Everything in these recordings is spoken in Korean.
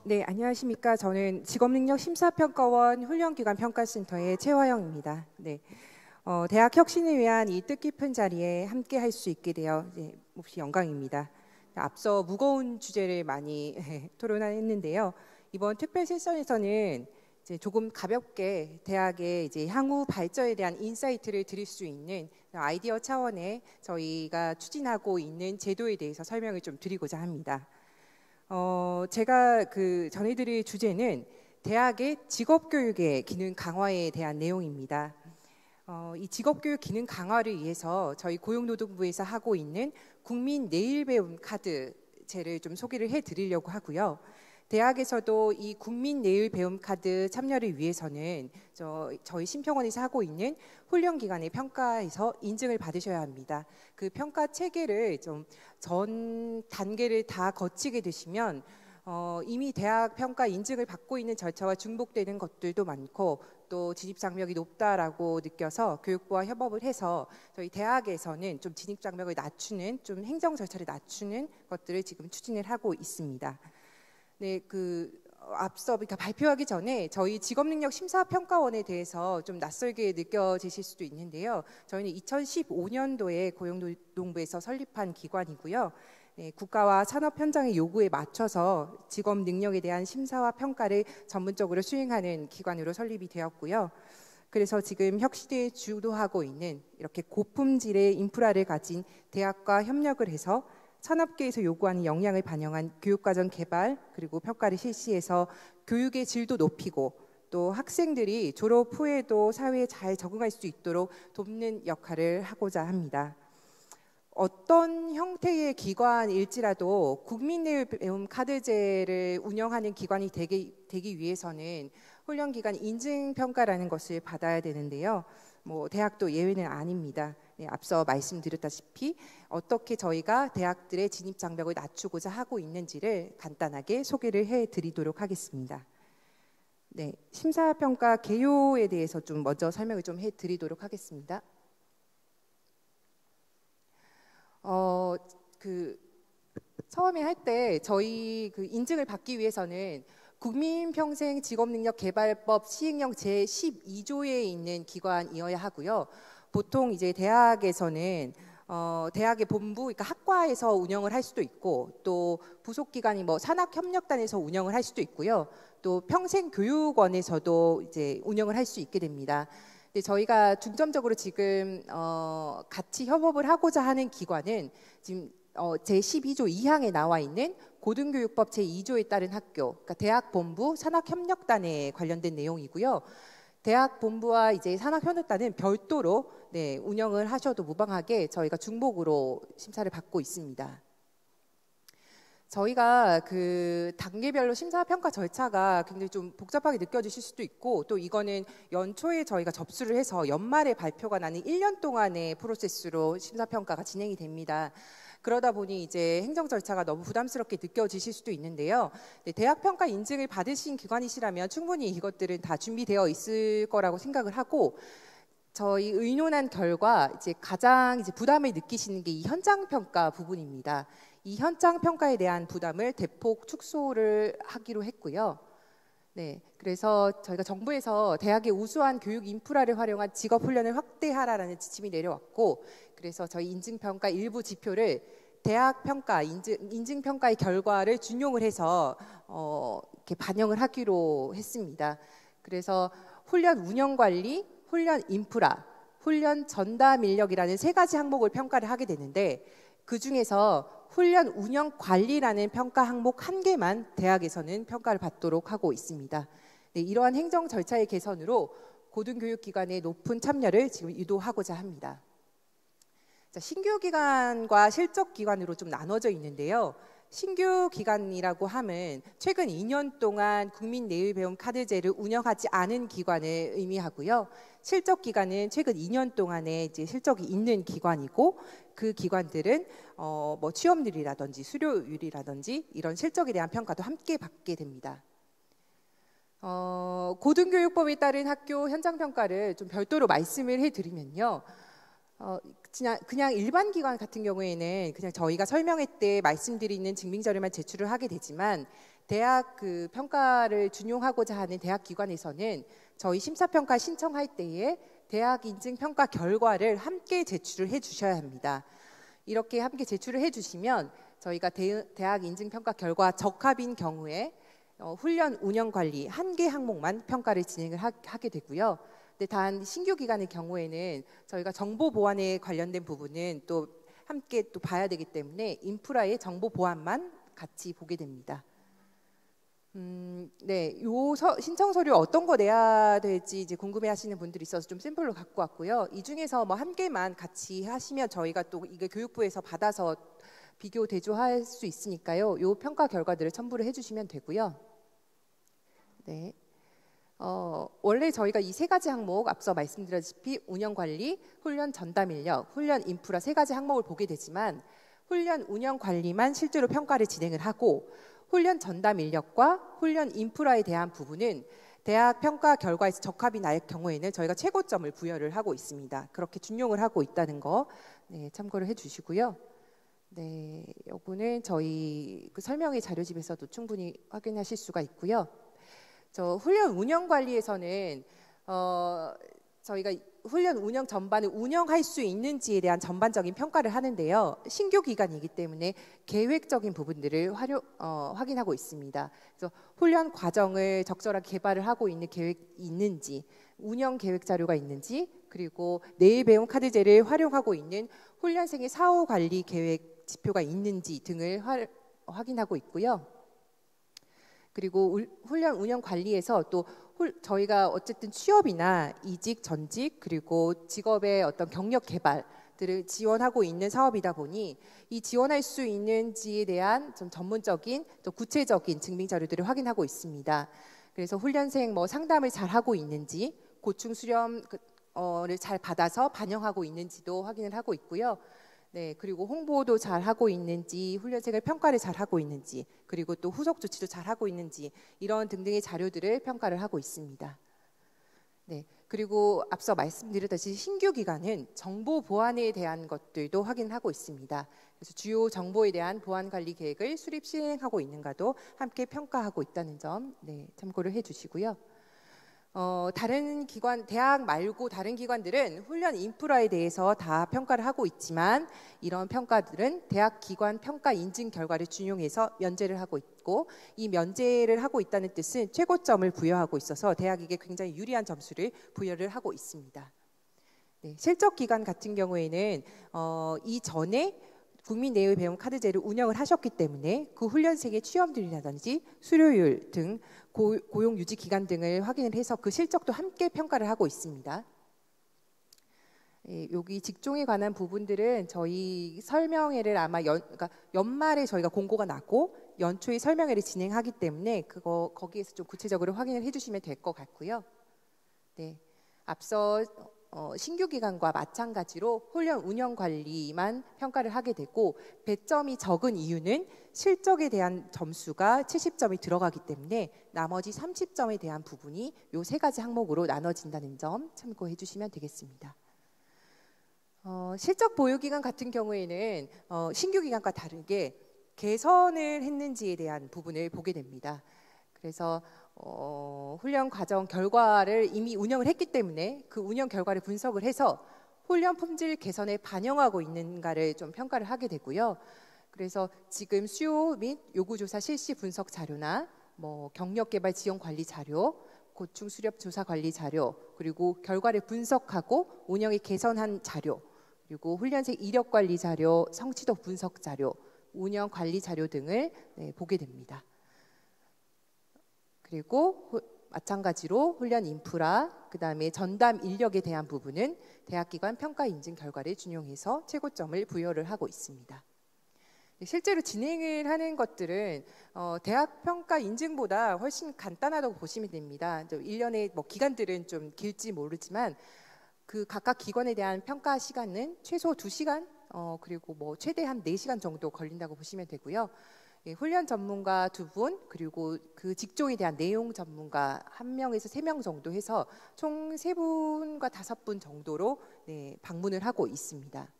네, 안녕하십니까. 저는 직업능력심사평가원 훈련기관평가센터의 최화영입니다. 네, 대학 혁신을 위한 이 뜻깊은 자리에 함께 할 수 있게 되어 몹시 영광입니다. 앞서 무거운 주제를 많이 토론했는데요. 이번 특별 세션에서는 이제 조금 가볍게 대학의 이제 향후 발전에 대한 인사이트를 드릴 수 있는 아이디어 차원의 저희가 추진하고 있는 제도에 대해서 설명을 좀 드리고자 합니다. 제가 전해드릴 주제는 대학의 직업교육의 기능 강화에 대한 내용입니다. 이 직업교육 기능 강화를 위해서 저희 고용노동부에서 하고 있는 국민 내일 배움 카드제를 좀 소개를 해드리려고 하고요. 대학에서도 이 국민 내일 배움 카드 참여를 위해서는 저희 심평원에서 하고 있는 훈련기관의 평가에서 인증을 받으셔야 합니다. 그 평가 체계를 좀 전 단계를 다 거치게 되시면 이미 대학 평가 인증을 받고 있는 절차와 중복되는 것들도 많고 또 진입 장벽이 높다라고 느껴서 교육부와 협업을 해서 저희 대학에서는 좀 진입 장벽을 낮추는 좀 행정 절차를 낮추는 것들을 지금 추진을 하고 있습니다. 네, 앞서 발표하기 전에 저희 직업능력심사평가원에 대해서 좀 낯설게 느껴지실 수도 있는데요. 저희는 2015년도에 고용노동부에서 설립한 기관이고요. 네, 국가와 산업 현장의 요구에 맞춰서 직업 능력에 대한 심사와 평가를 전문적으로 수행하는 기관으로 설립이 되었고요. 그래서 지금 혁신에 주도하고 있는 이렇게 고품질의 인프라를 가진 대학과 협력을 해서 산업계에서 요구하는 역량을 반영한 교육과정 개발 그리고 평가를 실시해서 교육의 질도 높이고 또 학생들이 졸업 후에도 사회에 잘 적응할 수 있도록 돕는 역할을 하고자 합니다. 어떤 형태의 기관일지라도 국민내일 배움 카드제를 운영하는 기관이 되기 위해서는 훈련기관 인증평가라는 것을 받아야 되는데요. 대학도 예외는 아닙니다. 네, 앞서 말씀드렸다시피 어떻게 저희가 대학들의 진입 장벽을 낮추고자 하고 있는지를 간단하게 소개를 해드리도록 하겠습니다. 네, 심사평가 개요에 대해서 좀 먼저 설명을 좀 해드리도록 하겠습니다. 처음에 할 때 저희 인증을 받기 위해서는 국민평생직업능력개발법 시행령 제12조에 있는 기관이어야 하고요. 보통 이제 대학에서는 대학의 본부, 그러니까 학과에서 운영을 할 수도 있고 또 부속기관이 산학협력단에서 운영을 할 수도 있고요. 또 평생교육원에서도 이제 운영을 할 수 있게 됩니다. 근데 저희가 중점적으로 지금 같이 협업을 하고자 하는 기관은 지금 제12조 2항에 나와 있는 고등교육법 제2조에 따른 학교, 그러니까 대학 본부 산학협력단에 관련된 내용이고요. 대학 본부와 이제 산학협력단은 별도로 운영을 하셔도 무방하게 저희가 중복으로 심사를 받고 있습니다. 저희가 단계별로 심사평가 절차가 굉장히 좀 복잡하게 느껴지실 수도 있고 또 이거는 연초에 저희가 접수를 해서 연말에 발표가 나는 1년 동안의 프로세스로 심사평가가 진행이 됩니다. 그러다 보니 이제 행정 절차가 너무 부담스럽게 느껴지실 수도 있는데요. 대학 평가 인증을 받으신 기관이시라면 충분히 이것들은 다 준비되어 있을 거라고 생각을 하고 저희 의논한 결과 이제 가장 부담을 느끼시는 게 이 현장 평가 부분입니다. 이 현장 평가에 대한 부담을 대폭 축소를 하기로 했고요. 네, 그래서 저희가 정부에서 대학의 우수한 교육 인프라를 활용한 직업 훈련을 확대하라라는 지침이 내려왔고, 그래서 저희 인증평가 일부 지표를 대학 평가 인증평가의 결과를 준용을 해서 이렇게 반영을 하기로 했습니다. 그래서 훈련 운영 관리, 훈련 인프라, 훈련 전담 인력이라는 세 가지 항목을 평가를 하게 되는데 그 중에서 훈련 운영 관리라는 평가 항목 1개만 대학에서는 평가를 받도록 하고 있습니다. 네, 이러한 행정 절차의 개선으로 고등교육기관의 높은 참여를 지금 유도하고자 합니다. 자, 신규 기관과 실적 기관으로 좀 나눠져 있는데요. 신규 기관이라고 하면 최근 2년 동안 국민 내일 배움 카드제를 운영하지 않은 기관을 의미하고요. 실적 기관은 최근 2년 동안에 이제 실적이 있는 기관이고 그 기관들은 취업률이라든지 수료율이라든지 이런 실적에 대한 평가도 함께 받게 됩니다. 고등교육법에 따른 학교 현장 평가를 좀 별도로 말씀을 해드리면요. 그냥 일반 기관 같은 경우에는 그냥 저희가 설명회 때 말씀드리는 증빙 자료만 제출을 하게 되지만 대학 그 평가를 준용하고자 하는 대학 기관에서는 저희 심사평가 신청할 때에 대학 인증 평가 결과를 함께 제출을 해 주셔야 합니다. 이렇게 함께 제출을 해 주시면 저희가 대학 인증 평가 결과 적합인 경우에 훈련 운영 관리 한 개 항목만 평가를 진행을 하게 되고요. 근데 단 신규 기관의 경우에는 저희가 정보 보안에 관련된 부분은 또 함께 또 봐야 되기 때문에 인프라의 정보 보안만 같이 보게 됩니다. 네, 요 신청 서류 어떤 거 내야 될지 이제 궁금해하시는 분들이 있어서 좀 샘플로 갖고 왔고요. 이 중에서 뭐 한 개만 같이 하시면 저희가 또 이게 교육부에서 받아서 비교 대조할 수 있으니까요. 요 평가 결과들을 첨부를 해주시면 되고요. 네. 원래 저희가 이 세 가지 항목 앞서 말씀드렸다시피 운영 관리, 훈련 전담 인력, 훈련 인프라 세 가지 항목을 보게 되지만 훈련 운영 관리만 실제로 평가를 진행을 하고 훈련 전담 인력과 훈련 인프라에 대한 부분은 대학 평가 결과에서 적합이 날 경우에는 저희가 최고점을 부여를 하고 있습니다. 그렇게 준용을 하고 있다는 거 네, 참고를 해주시고요. 네, 요거는 저희 그 설명의 자료집에서도 충분히 확인하실 수가 있고요. 저 훈련 운영 관리에서는 저희가 훈련 운영 전반을 운영할 수 있는지에 대한 전반적인 평가를 하는데요. 신규 기간이기 때문에 계획적인 부분들을 확인하고 있습니다. 그래서 훈련 과정을 적절하게 개발을 하고 있는 계획이 있는지, 운영 계획 자료가 있는지, 그리고 내일 배움 카드제를 활용하고 있는 훈련생의 사후 관리 계획 지표가 있는지 등을 확인하고 있고요. 그리고 훈련 운영 관리에서 또 저희가 어쨌든 취업이나 이직, 전직 그리고 직업의 어떤 경력 개발들을 지원하고 있는 사업이다 보니 이 지원할 수 있는지에 대한 좀 전문적인 또 구체적인 증빙 자료들을 확인하고 있습니다. 그래서 훈련생 뭐 상담을 잘 하고 있는지, 고충 수렴을 잘 받아서 반영하고 있는지도 확인을 하고 있고요. 네, 그리고 홍보도 잘 하고 있는지, 훈련생을 평가를 잘 하고 있는지, 그리고 또 후속 조치도 잘 하고 있는지 이런 등등의 자료들을 평가를 하고 있습니다. 네, 그리고 앞서 말씀드렸듯이 신규 기관은 정보 보안에 대한 것들도 확인하고 있습니다. 그래서 주요 정보에 대한 보안 관리 계획을 수립 시행하고 있는가도 함께 평가하고 있다는 점 네, 참고를 해주시고요. 다른 기관, 대학 말고 다른 기관들은 훈련 인프라에 대해서 다 평가를 하고 있지만 이런 평가들은 대학 기관 평가 인증 결과를 준용해서 면제를 하고 있고 이 면제를 하고 있다는 뜻은 최고점을 부여하고 있어서 대학에게 굉장히 유리한 점수를 부여를 하고 있습니다. 네, 실적 기관 같은 경우에는 이전에 국민 내외 배움 카드제를 운영을 하셨기 때문에 그 훈련생의 취업률이라든지 수료율 등 고용 유지 기간 등을 확인을 해서 그 실적도 함께 평가를 하고 있습니다. 예, 여기 직종에 관한 부분들은 저희 설명회를 아마 그러니까 연말에 저희가 공고가 나고 연초에 설명회를 진행하기 때문에 거기에서 좀 구체적으로 확인을 해주시면 될 것 같고요. 네, 앞서 신규 기관과 마찬가지로 훈련 운영 관리만 평가를 하게 되고 배점이 적은 이유는 실적에 대한 점수가 70점이 들어가기 때문에 나머지 30점에 대한 부분이 이 세 가지 항목으로 나눠진다는 점 참고해 주시면 되겠습니다. 실적 보유 기간 같은 경우에는 신규 기관과 다르게 개선을 했는지에 대한 부분을 보게 됩니다. 그래서 훈련 과정 결과를 이미 운영을 했기 때문에 그 운영 결과를 분석을 해서 훈련 품질 개선에 반영하고 있는가를 좀 평가를 하게 되고요. 그래서 지금 수요 및 요구 조사 실시 분석 자료나 뭐 경력 개발 지원 관리 자료, 고충 수렵 조사 관리 자료, 그리고 결과를 분석하고 운영에 개선한 자료, 그리고 훈련생 이력 관리 자료, 성취도 분석 자료, 운영 관리 자료 등을 보게 됩니다. 그리고 마찬가지로 훈련 인프라, 그다음에 전담 인력에 대한 부분은 대학기관 평가 인증 결과를 준용해서 최고점을 부여를 하고 있습니다. 실제로 진행을 하는 것들은 대학 평가 인증보다 훨씬 간단하다고 보시면 됩니다. 1년의 뭐 기간들은 좀 길지 모르지만 그 각각 기관에 대한 평가 시간은 최소 2시간 그리고 뭐 최대한 4시간 정도 걸린다고 보시면 되고요. 예, 훈련 전문가 2분 그리고 그 직종에 대한 내용 전문가 1명에서 3명 정도 해서 총 3분과 5분 정도로 방문을 하고 있습니다.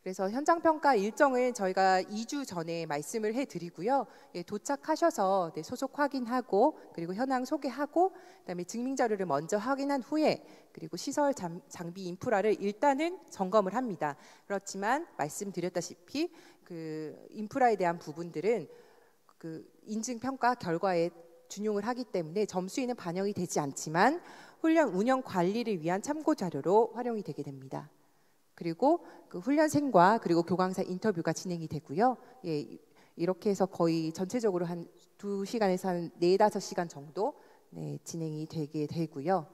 그래서 현장 평가 일정은 저희가 2주 전에 말씀을 해드리고요. 예, 도착하셔서 네, 소속 확인하고 그리고 현황 소개하고 그다음에 증명 자료를 먼저 확인한 후에 그리고 시설 장비 인프라를 일단은 점검을 합니다. 그렇지만 말씀드렸다시피 그 인프라에 대한 부분들은 그 인증 평가 결과에 준용을 하기 때문에 점수에는 반영이 되지 않지만 훈련 운영 관리를 위한 참고 자료로 활용이 되게 됩니다. 그리고 그 훈련생과 그리고 교관사 인터뷰가 진행이 되고요. 예, 이렇게 해서 거의 전체적으로 한 2시간에서 한 4~5시간 정도 네, 진행이 되게 되고요.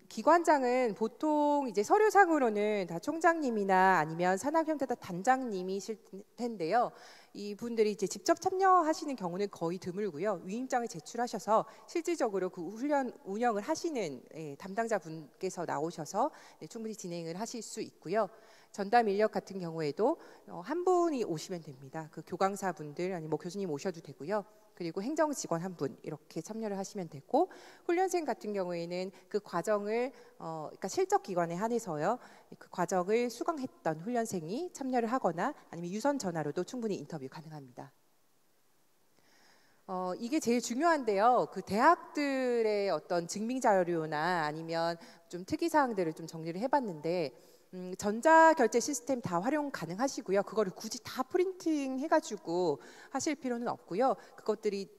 기관장은 보통 이제 서류상으로는 다 총장님이나 아니면 산학협대단 단장님이실 텐데요. 이분들이 이제 직접 참여하시는 경우는 거의 드물고요. 위임장을 제출하셔서 실질적으로 그 훈련 운영을 하시는 담당자분께서 나오셔서 충분히 진행을 하실 수 있고요. 전담 인력 같은 경우에도 한 분이 오시면 됩니다. 그 교강사분들 아니면 뭐 교수님 오셔도 되고요. 그리고 행정 직원 한 분 이렇게 참여를 하시면 되고 훈련생 같은 경우에는 그 과정을 그러니까 실적 기관에 한해서요. 그 과정을 수강했던 훈련생이 참여를 하거나 아니면 유선 전화로도 충분히 인터뷰 가능합니다. 이게 제일 중요한데요. 그 대학들의 어떤 증빙 자료나 아니면 좀 특이 사항들을 좀 정리를 해봤는데. 전자결제 시스템 다 활용 가능하시고요. 그거를 굳이 다 프린팅 해가지고 하실 필요는 없고요. 그것들이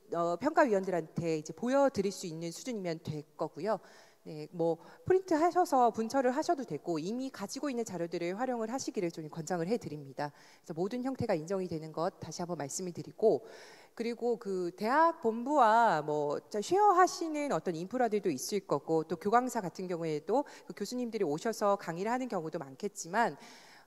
평가위원들한테 이제 보여드릴 수 있는 수준이면 될 거고요. 네, 뭐 프린트 하셔서 분철을 하셔도 되고 이미 가지고 있는 자료들을 활용을 하시기를 좀 권장을 해드립니다. 그래서 모든 형태가 인정이 되는 것 다시 한번 말씀을 드리고 그리고 그 대학 본부와 뭐 쉐어하시는 어떤 인프라들도 있을 거고 또 교강사 같은 경우에도 그 교수님들이 오셔서 강의를 하는 경우도 많겠지만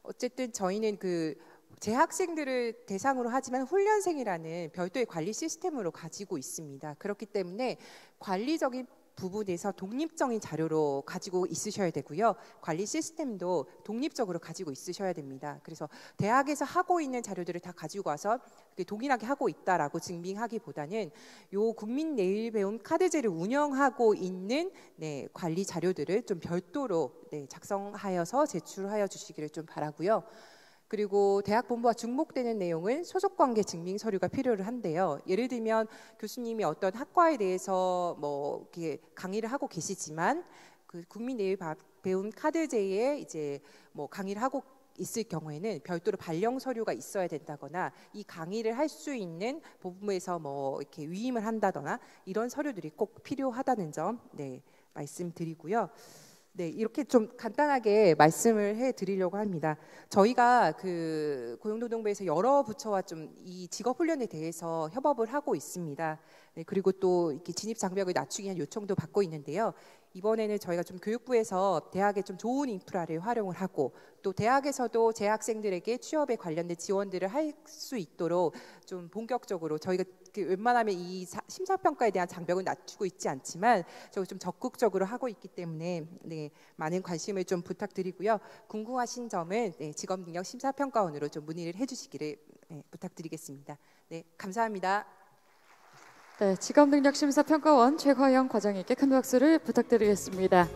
어쨌든 저희는 그 재학생들을 대상으로 하지만 훈련생이라는 별도의 관리 시스템으로 가지고 있습니다. 그렇기 때문에 관리적인 부분에서 독립적인 자료로 가지고 있으셔야 되고요. 관리 시스템도 독립적으로 가지고 있으셔야 됩니다. 그래서 대학에서 하고 있는 자료들을 다 가지고 와서 동일하게 하고 있다라고 증빙하기보다는 요 국민 내일 배움 카드제를 운영하고 있는 네, 관리 자료들을 좀 별도로 네, 작성하여서 제출하여 주시기를 좀 바라고요. 그리고 대학 본부와 중복되는 내용은 소속관계 증빙 서류가 필요를 한데요. 예를 들면 교수님이 어떤 학과에 대해서 뭐 이렇게 강의를 하고 계시지만 그 국민 내일 배움 카드제에 이제 뭐 강의를 하고 있을 경우에는 별도로 발령 서류가 있어야 된다거나 이 강의를 할 수 있는 본부에서 뭐 이렇게 위임을 한다거나 이런 서류들이 꼭 필요하다는 점 네, 말씀드리고요. 네, 이렇게 좀 간단하게 말씀을 해드리려고 합니다. 저희가 그 고용노동부에서 여러 부처와 좀 이 직업 훈련에 대해서 협업을 하고 있습니다. 네, 그리고 또 이렇게 진입 장벽을 낮추기 위한 요청도 받고 있는데요. 이번에는 저희가 좀 교육부에서 대학에 좀 좋은 인프라를 활용을 하고 또 대학에서도 재학생들에게 취업에 관련된 지원들을 할 수 있도록 좀 본격적으로 저희가 웬만하면 이 심사평가에 대한 장벽은 낮추고 있지 않지만 저희 좀 적극적으로 하고 있기 때문에 네, 많은 관심을 좀 부탁드리고요. 궁금하신 점은 네, 직업능력심사평가원으로 좀 문의를 해주시기를 네, 부탁드리겠습니다. 네, 감사합니다. 네, 직업능력심사평가원 최화영 과장님께 큰 박수를 부탁드리겠습니다.